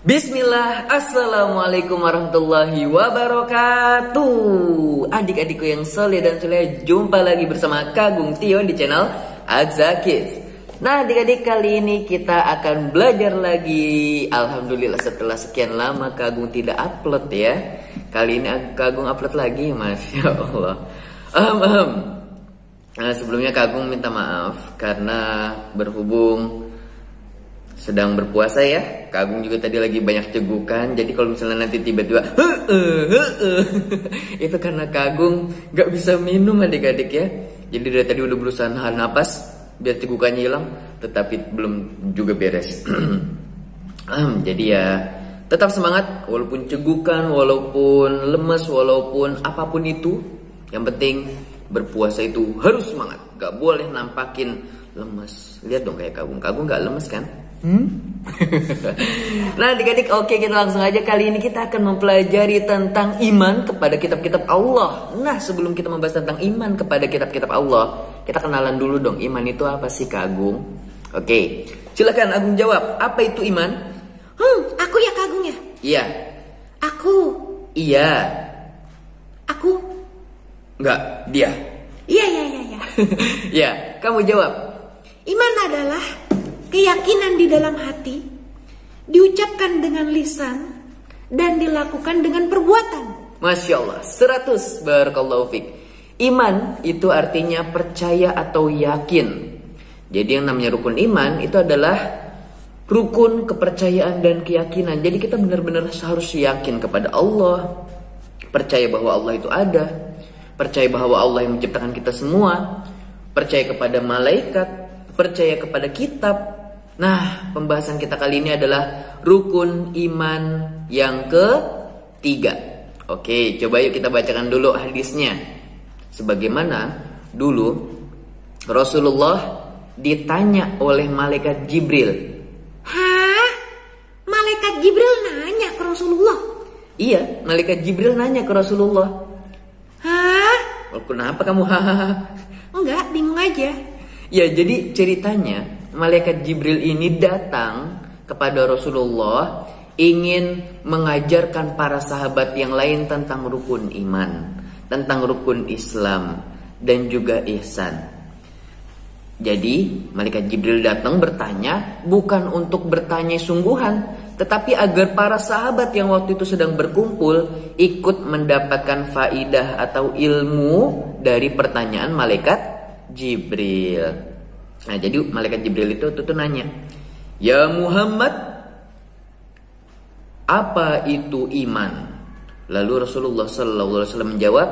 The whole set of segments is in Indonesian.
Bismillah, Assalamualaikum warahmatullahi wabarakatuh. Adik-adikku yang soleh dan soleh, jumpa lagi bersama Kagung Tio di channel Azza Kids. Nah adik-adik, kali ini kita akan belajar lagi. Alhamdulillah setelah sekian lama Kagung tidak upload ya. Kali ini Kagung upload lagi, Masya Allah. Nah, sebelumnya Kagung minta maaf karena berhubung sedang berpuasa ya. Kagung juga tadi lagi banyak cegukan. Jadi kalau misalnya nanti tiba-tiba itu karena Kagung gak bisa minum adik-adik ya. Jadi dari tadi udah berusaha nahan napas biar cegukannya hilang, tetapi belum juga beres. Jadi ya tetap semangat walaupun cegukan, walaupun lemes, walaupun apapun itu. Yang penting berpuasa itu harus semangat, gak boleh nampakin lemes. Lihat dong kayak Kagung gak lemes kan? Nah adik-adik, oke, kita langsung aja. Kali ini kita akan mempelajari tentang iman kepada kitab-kitab Allah. Nah sebelum kita membahas tentang iman kepada kitab-kitab Allah, kita kenalan dulu dong, iman itu apa sih Kagung? Oke, silakan Agung jawab, apa itu iman? Aku ya Kagung ya? Iya. Aku. Iya. Aku. Enggak, dia. Iya. Ya, kamu jawab. Iman adalah keyakinan di dalam hati, diucapkan dengan lisan, dan dilakukan dengan perbuatan. Masya Allah, 100 barakallahu fik. Iman itu artinya percaya atau yakin. Jadi yang namanya rukun iman itu adalah rukun kepercayaan dan keyakinan. Jadi kita benar-benar harus yakin kepada Allah, percaya bahwa Allah itu ada, percaya bahwa Allah yang menciptakan kita semua, percaya kepada malaikat, percaya kepada kitab. Nah, pembahasan kita kali ini adalah rukun iman yang ketiga. Oke, coba yuk kita bacakan dulu hadisnya. Sebagaimana dulu Rasulullah ditanya oleh malaikat Jibril. Hah? Malaikat Jibril nanya ke Rasulullah? Iya, malaikat Jibril nanya ke Rasulullah. Hah? Oh, kenapa kamu hahaha? Enggak, bingung aja. Ya, jadi ceritanya malaikat Jibril ini datang kepada Rasulullah ingin mengajarkan para sahabat yang lain tentang rukun iman, tentang rukun Islam dan juga ihsan. Jadi malaikat Jibril datang bertanya bukan untuk bertanya sungguhan, tetapi agar para sahabat yang waktu itu sedang berkumpul ikut mendapatkan faidah atau ilmu dari pertanyaan malaikat Jibril. Nah jadi malaikat Jibril itu nanya, "Ya Muhammad, apa itu iman?" Lalu Rasulullah SAW menjawab,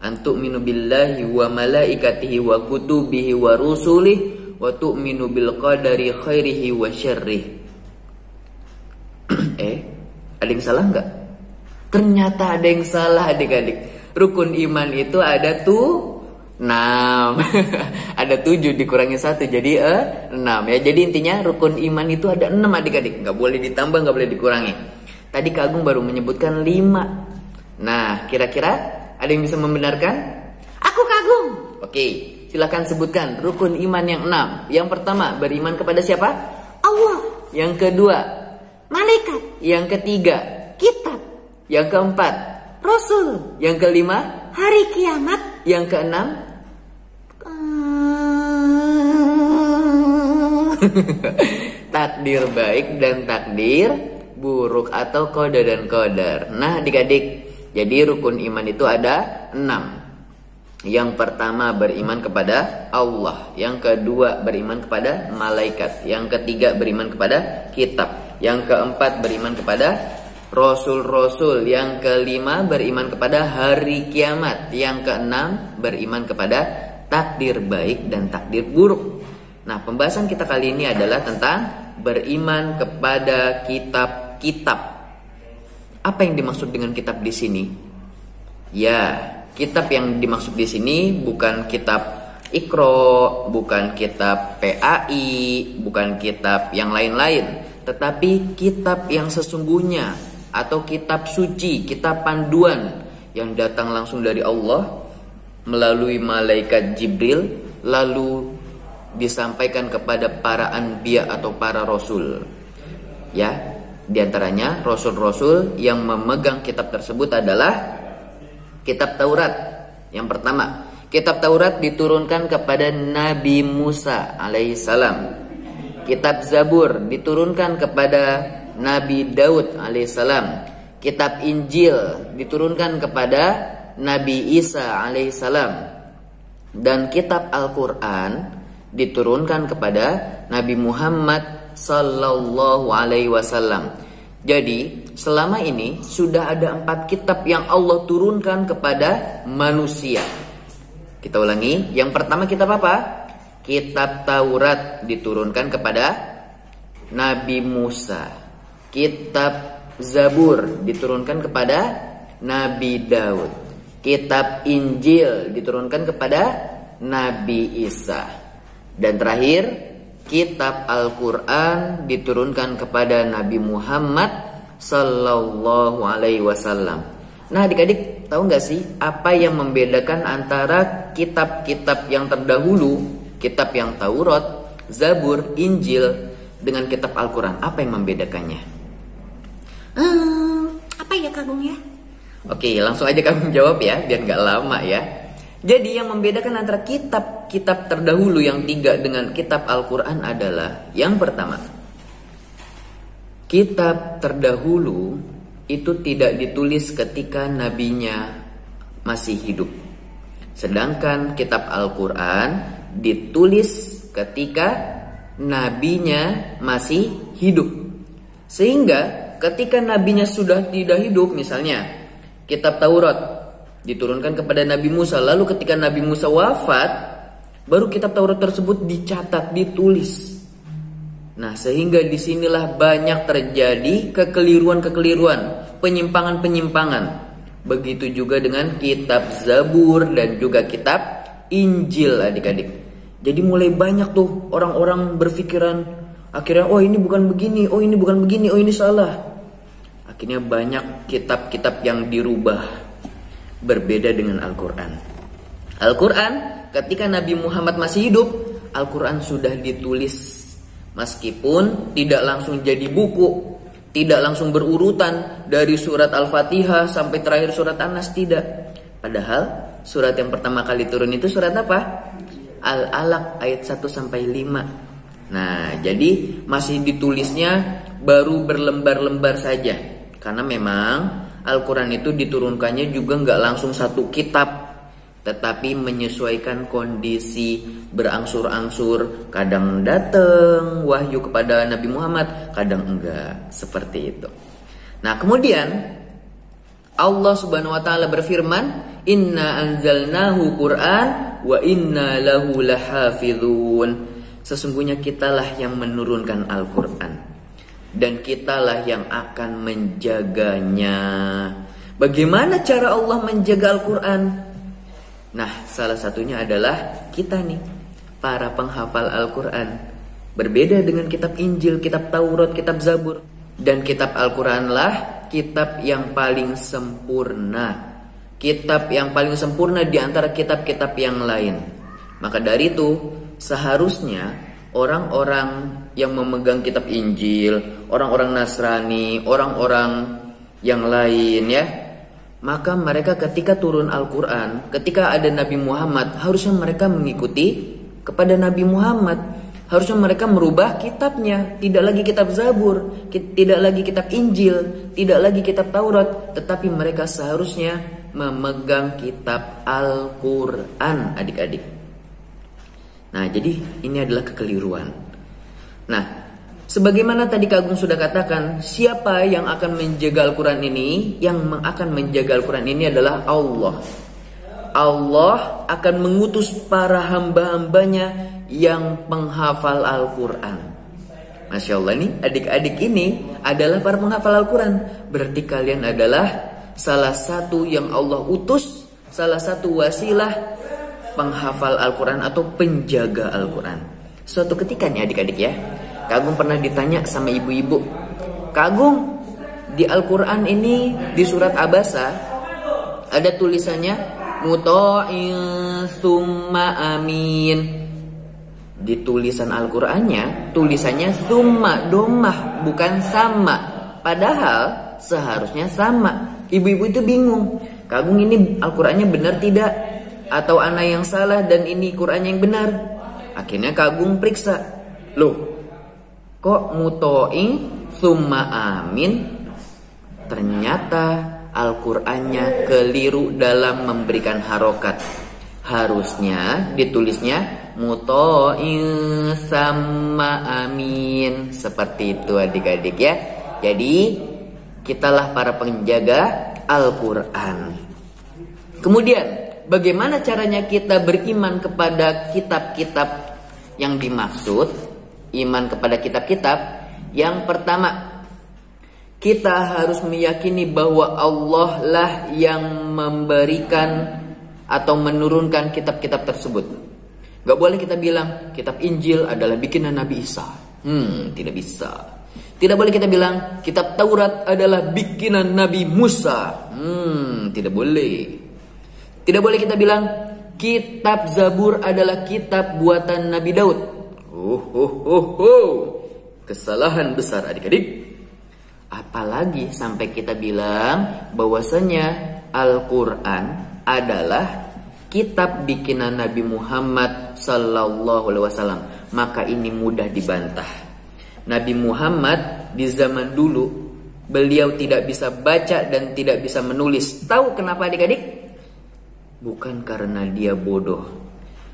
"Antu'minu billahi wa malaikatihi wa kutubihi wa rusulihi wa tu'minu bil qadari khairihi wa syarrihi." Ada yang salah nggak? Ternyata ada yang salah adik-adik. Rukun iman itu ada 6. Ada 7 dikurangi 1 jadi 6 ya. Jadi intinya rukun iman itu ada 6 adik-adik. Nggak boleh ditambah, nggak boleh dikurangi. Tadi Kagung baru menyebutkan 5. Nah kira-kira ada yang bisa membenarkan? Aku Kagung. Oke, silakan sebutkan rukun iman yang 6. Yang pertama, beriman kepada siapa? Allah. Yang kedua, malaikat. Yang ketiga, kitab. Yang keempat, Rasul. Yang kelima, hari kiamat. Yang keenam, takdir baik dan takdir buruk atau qada dan qadar. Nah adik-adik, jadi rukun iman itu ada 6. Yang pertama beriman kepada Allah. Yang kedua beriman kepada malaikat. Yang ketiga beriman kepada kitab. Yang keempat beriman kepada Rasul-Rasul. Yang kelima beriman kepada hari kiamat. Yang keenam beriman kepada takdir baik dan takdir buruk. Nah pembahasan kita kali ini adalah tentang beriman kepada kitab-kitab. Apa yang dimaksud dengan kitab di sini? Ya, kitab yang dimaksud di sini bukan kitab Iqra, bukan kitab PAI, bukan kitab yang lain-lain, tetapi kitab yang sesungguhnya atau kitab suci, kitab panduan yang datang langsung dari Allah melalui malaikat Jibril lalu disampaikan kepada para anbiya atau para rasul. Ya, Di antaranya rasul-rasul yang memegang kitab tersebut adalah kitab Taurat. Yang pertama, kitab Taurat diturunkan kepada Nabi Musa alaihissalam. Kitab Zabur diturunkan kepada Nabi Daud alaihissalam. Kitab Injil diturunkan kepada Nabi Isa alaihissalam. Dan kitab Al-Quran diturunkan kepada Nabi Muhammad sallallahu alaihi wasallam. Jadi selama ini sudah ada 4 kitab yang Allah turunkan kepada manusia. Kita ulangi, yang pertama kitab apa? Kitab Taurat diturunkan kepada Nabi Musa. Kitab Zabur diturunkan kepada Nabi Daud. Kitab Injil diturunkan kepada Nabi Isa. Dan terakhir, kitab Al-Quran diturunkan kepada Nabi Muhammad sallallahu alaihi wasallam. Nah adik-adik, tahu nggak sih apa yang membedakan antara kitab-kitab yang terdahulu, kitab yang Taurat, Zabur, Injil dengan kitab Al-Quran? Apa yang membedakannya? Apa ya Kak Agung ya? Oke, langsung aja kamu jawab ya, biar nggak lama ya. Jadi yang membedakan antara kitab-kitab terdahulu yang 3 dengan kitab Al-Quran adalah yang pertama, kitab terdahulu itu tidak ditulis ketika nabinya masih hidup. Sedangkan kitab Al-Quran ditulis ketika nabinya masih hidup. Sehingga ketika nabinya sudah tidak hidup, misalnya kitab Taurat diturunkan kepada Nabi Musa, lalu ketika Nabi Musa wafat, baru kitab Taurat tersebut dicatat, ditulis. Nah, sehingga disinilah banyak terjadi kekeliruan-kekeliruan, penyimpangan-penyimpangan. Begitu juga dengan kitab Zabur dan juga kitab Injil, adik-adik. Jadi mulai banyak tuh orang-orang berpikiran, akhirnya oh ini bukan begini, oh ini bukan begini, oh ini salah. Akhirnya banyak kitab-kitab yang dirubah, berbeda dengan Al-Quran. Al-Quran ketika Nabi Muhammad masih hidup, Al-Quran sudah ditulis. Meskipun tidak langsung jadi buku, tidak langsung berurutan dari surat Al-Fatihah sampai terakhir surat An-Nas, tidak. Padahal surat yang pertama kali turun itu surat apa? Al-Alaq ayat 1 sampai 5. Nah, jadi masih ditulisnya baru berlembar-lembar saja. Karena memang Al-Quran itu diturunkannya juga nggak langsung satu kitab, tetapi menyesuaikan kondisi, berangsur-angsur. Kadang datang wahyu kepada Nabi Muhammad, kadang enggak, seperti itu. Nah kemudian Allah subhanahu wa ta'ala berfirman, Inna anzalnahu Qur'an wa inna lahu lahafidhun. Sesungguhnya kitalah yang menurunkan Al-Quran dan kitalah yang akan menjaganya. Bagaimana cara Allah menjaga Al-Quran? Nah, salah satunya adalah kita nih, para penghafal Al-Quran. Berbeda dengan kitab Injil, kitab Taurat, kitab Zabur. Dan kitab Al-Quranlah kitab yang paling sempurna. Kitab yang paling sempurna di antara kitab-kitab yang lain. Maka dari itu, seharusnya orang-orang yang memegang kitab Injil, orang-orang Nasrani, orang-orang yang lain ya, maka mereka ketika turun Al-Quran, ketika ada Nabi Muhammad, harusnya mereka mengikuti kepada Nabi Muhammad. Harusnya mereka merubah kitabnya, tidak lagi kitab Zabur, tidak lagi kitab Injil, tidak lagi kitab Taurat, tetapi mereka seharusnya memegang kitab Al-Quran, adik-adik. Nah, jadi ini adalah kekeliruan. Nah, sebagaimana tadi Kak Agung sudah katakan, siapa yang akan menjaga Al-Quran ini? Yang akan menjaga Al-Quran ini adalah Allah. Allah akan mengutus para hamba-hambanya yang penghafal Al-Quran. Masya Allah nih, adik-adik ini adalah para penghafal Al-Quran. Berarti kalian adalah salah satu yang Allah utus, salah satu wasilah penghafal Al-Quran atau penjaga Al-Quran. Suatu ketika nih adik-adik ya, Kak Agung pernah ditanya sama ibu-ibu, Kak Agung, di Al-Quran ini di surat Abasa ada tulisannya Muto'in Summa Amin. Di tulisan Al-Qurannya tulisannya Summa, domah, bukan sama. Padahal seharusnya sama. Ibu-ibu itu bingung. Kak Agung, ini Al-Qur'annya benar tidak? Atau ana yang salah dan ini Qur'annya yang benar? Akhirnya Kak Agung periksa. Loh, kok mutoi summa amin? Ternyata Al-Qur'annya keliru dalam memberikan harokat. Harusnya ditulisnya mutoi sama amin. Seperti itu adik-adik ya. Jadi kitalah para penjaga Al-Quran. Kemudian bagaimana caranya kita beriman kepada kitab-kitab yang dimaksud? Iman kepada kitab-kitab. Yang pertama, kita harus meyakini bahwa Allah lah yang memberikan atau menurunkan kitab-kitab tersebut. Gak boleh kita bilang kitab Injil adalah bikinan Nabi Isa. Tidak bisa. Tidak boleh kita bilang kitab Taurat adalah bikinan Nabi Musa. Tidak boleh. Tidak boleh kita bilang kitab Zabur adalah kitab buatan Nabi Daud. Kesalahan besar adik-adik. Apalagi sampai kita bilang bahwasanya Al-Quran adalah kitab bikinan Nabi Muhammad sallallahu alaihi wasallam. Maka ini mudah dibantah. Nabi Muhammad di zaman dulu beliau tidak bisa baca dan tidak bisa menulis. Tahu kenapa adik-adik? Bukan karena dia bodoh,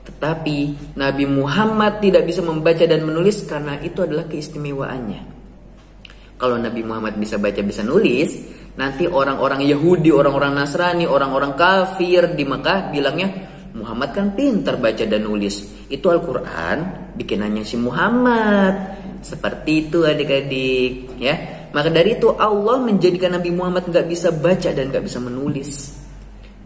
tetapi Nabi Muhammad tidak bisa membaca dan menulis karena itu adalah keistimewaannya. Kalau Nabi Muhammad bisa baca bisa nulis, nanti orang-orang Yahudi, orang-orang Nasrani, orang-orang kafir di Mekah bilangnya Muhammad kan pintar baca dan nulis. Itu Al-Quran bikinannya si Muhammad. Seperti itu adik-adik ya. Maka dari itu Allah menjadikan Nabi Muhammad gak bisa baca dan gak bisa menulis.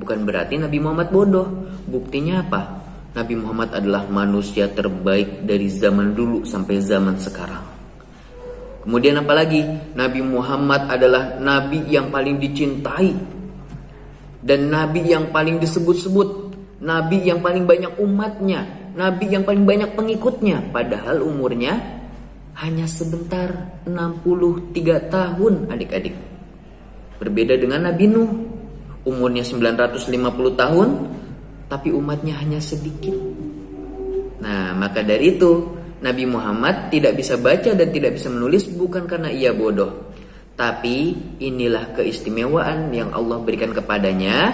Bukan berarti Nabi Muhammad bodoh. Buktinya apa? Nabi Muhammad adalah manusia terbaik dari zaman dulu sampai zaman sekarang. Kemudian apalagi? Nabi Muhammad adalah Nabi yang paling dicintai. Dan Nabi yang paling disebut-sebut. Nabi yang paling banyak umatnya. Nabi yang paling banyak pengikutnya. Padahal umurnya hanya sebentar, 63 tahun adik-adik. Berbeda dengan Nabi Nuh. Umurnya 950 tahun. Tapi umatnya hanya sedikit. Nah, maka dari itu Nabi Muhammad tidak bisa baca dan tidak bisa menulis bukan karena ia bodoh. Tapi inilah keistimewaan yang Allah berikan kepadanya.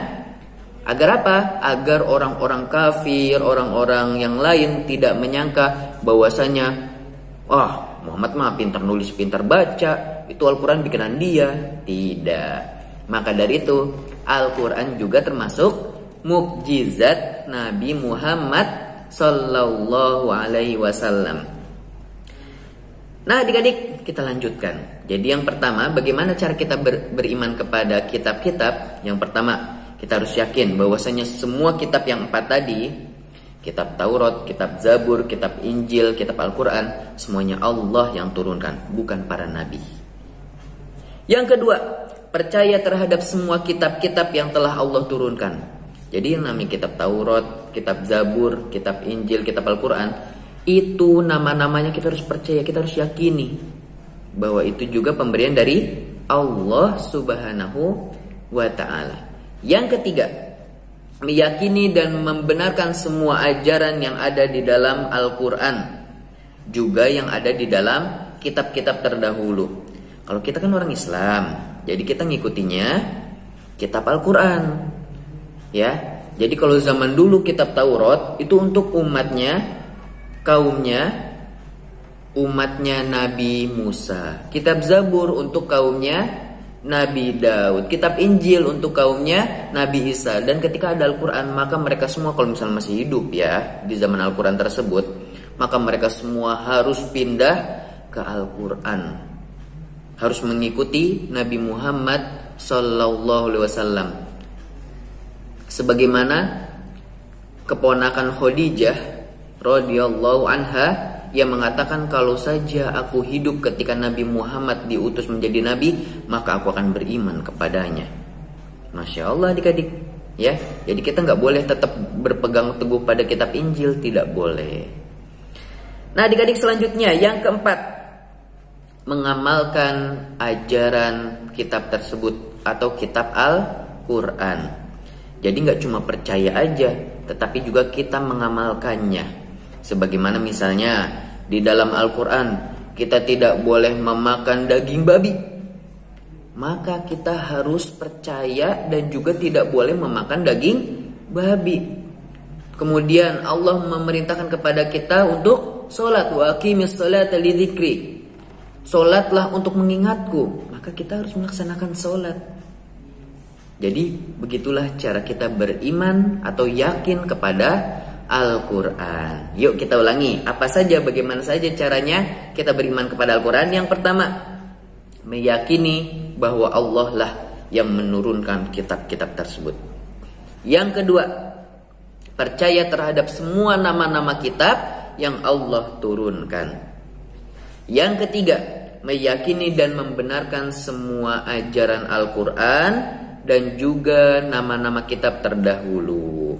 Agar apa? Agar orang-orang kafir, orang-orang yang lain tidak menyangka bahwasanya Muhammad mah pintar nulis, pintar baca, itu Al-Quran bikinan dia. Tidak. Maka dari itu Al-Quran juga termasuk mukjizat Nabi Muhammad sallallahu alaihi wasallam. Nah adik-adik, kita lanjutkan. Jadi yang pertama, bagaimana cara kita beriman kepada kitab-kitab? Yang pertama, kita harus yakin bahwasanya semua kitab yang 4 tadi, kitab Taurat, kitab Zabur, kitab Injil, kitab Al-Quran, semuanya Allah yang turunkan, bukan para nabi. Yang kedua, percaya terhadap semua kitab-kitab yang telah Allah turunkan. Jadi yang namanya kitab Taurat, kitab Zabur, kitab Injil, kitab Al-Quran, itu nama-namanya kita harus percaya, kita harus yakini bahwa itu juga pemberian dari Allah Subhanahu wa ta'ala. Yang ketiga, meyakini dan membenarkan semua ajaran yang ada di dalam Al-Quran, juga yang ada di dalam kitab-kitab terdahulu. Kalau kita kan orang Islam, jadi kita ngikutinya kitab Al-Quran. Ya, jadi kalau zaman dulu kitab Taurat itu untuk umatnya, kaumnya, umatnya Nabi Musa. Kitab Zabur untuk kaumnya Nabi Daud. Kitab Injil untuk kaumnya Nabi Isa. Dan ketika ada Al-Quran, maka mereka semua kalau misalnya masih hidup ya di zaman Al-Quran tersebut, maka mereka semua harus pindah ke Al-Quran. Harus mengikuti Nabi Muhammad sallallahu alaihi wasallam. Sebagaimana keponakan Khadijah radhiyallahu anha yang mengatakan, kalau saja aku hidup ketika Nabi Muhammad diutus menjadi nabi, maka aku akan beriman kepadanya. Masya Allah adik-adik ya. Jadi kita nggak boleh tetap berpegang teguh pada kitab Injil, tidak boleh. Nah adik-adik, selanjutnya yang keempat, mengamalkan ajaran kitab tersebut atau kitab Al-Quran. Jadi nggak cuma percaya aja, tetapi juga kita mengamalkannya. Sebagaimana misalnya di dalam Al-Quran kita tidak boleh memakan daging babi, maka kita harus percaya dan juga tidak boleh memakan daging babi. Kemudian Allah memerintahkan kepada kita untuk sholat, wa aqimis sholata lidzikri. Sholatlah untuk mengingatku, maka kita harus melaksanakan sholat. Jadi begitulah cara kita beriman atau yakin kepada Al-Quran. Yuk kita ulangi, apa saja, bagaimana saja caranya kita beriman kepada Al-Quran. Yang pertama, meyakini bahwa Allah lah yang menurunkan kitab-kitab tersebut. Yang kedua, percaya terhadap semua nama-nama kitab yang Allah turunkan. Yang ketiga, meyakini dan membenarkan semua ajaran Al-Quran dan juga nama-nama kitab terdahulu.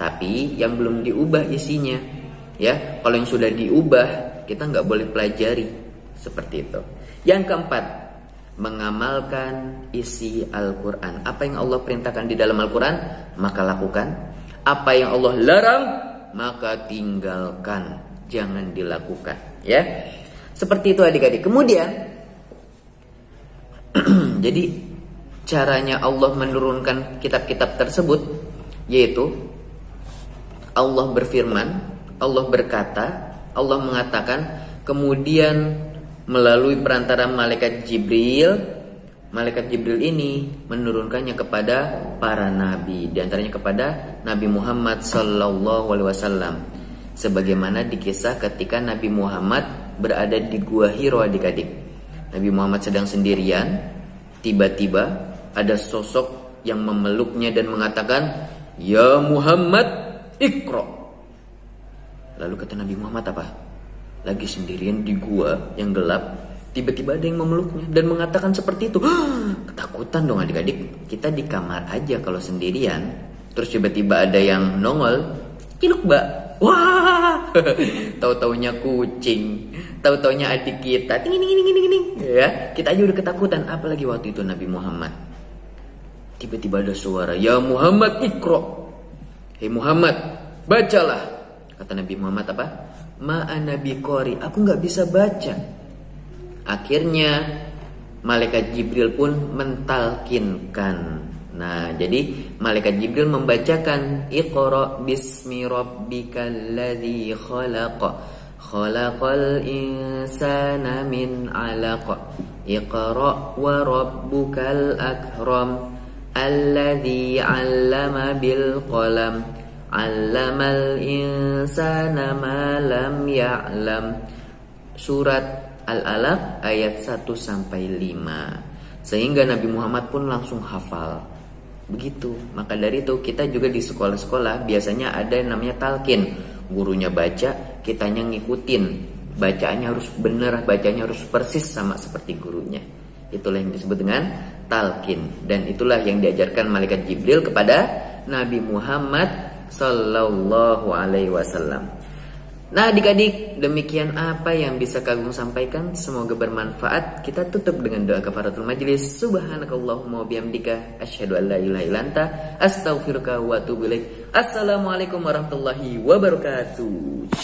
Tapi yang belum diubah isinya, ya. Kalau yang sudah diubah, kita nggak boleh pelajari seperti itu. Yang keempat, mengamalkan isi Al-Quran. Apa yang Allah perintahkan di dalam Al-Quran, maka lakukan. Apa yang Allah larang, maka tinggalkan, jangan dilakukan, ya. Seperti itu adik-adik. Kemudian jadi caranya Allah menurunkan kitab-kitab tersebut, yaitu Allah berfirman, Allah berkata, Allah mengatakan, kemudian melalui perantara malaikat Jibril ini menurunkannya kepada para nabi, diantaranya kepada Nabi Muhammad SAW. Sebagaimana dikisah ketika Nabi Muhammad berada di Gua Hiro adik-adik. Nabi Muhammad sedang sendirian, tiba-tiba ada sosok yang memeluknya dan mengatakan, "Ya Muhammad, Iqra." Lalu kata Nabi Muhammad apa? Lagi sendirian di gua yang gelap, tiba-tiba ada yang memeluknya dan mengatakan seperti itu. Ketakutan dong adik-adik. Kita di kamar aja kalau sendirian, terus tiba-tiba ada yang nongol, "Ciluk, Mbak." Wah, tahu-taunya kucing, tahu-taunya adik kita, ting, ya, kita aja udah ketakutan. Apalagi waktu itu Nabi Muhammad. Tiba-tiba ada suara, "Ya Muhammad, Iqra." Hei Muhammad, bacalah. Kata Nabi Muhammad apa? "Ma'ana biqari." Aku nggak bisa baca. Akhirnya malaikat Jibril pun mentalkinkan. Nah, jadi malaikat Jibril membacakan, "Iqra bismi rabbikal ladzi khalaq, khalaqal insana min 'alaq, Iqra wa rabbukal akram, alladzi 'allama bil qalam, 'allamal insana ma lam ya'lam." Surat Al-Alaq ayat 1-5. Sehingga Nabi Muhammad pun langsung hafal. Begitu. Maka dari itu kita juga di sekolah-sekolah biasanya ada yang namanya talqin. Gurunya baca, kitanya ngikutin. Bacaannya harus benar, bacanya harus persis sama seperti gurunya. Itulah yang disebut dengan talqin. Dan itulah yang diajarkan malaikat Jibril kepada Nabi Muhammad sallallahu alaihi wasallam. Nah adik-adik, demikian apa yang bisa Kagum sampaikan. Semoga bermanfaat. Kita tutup dengan doa kafaratul majlis. Subhanakallahumma wa bihamdika, asyhadu an la ilaha illa anta, astaghfiruka wa atubu ilaik. Assalamualaikum warahmatullahi wabarakatuh.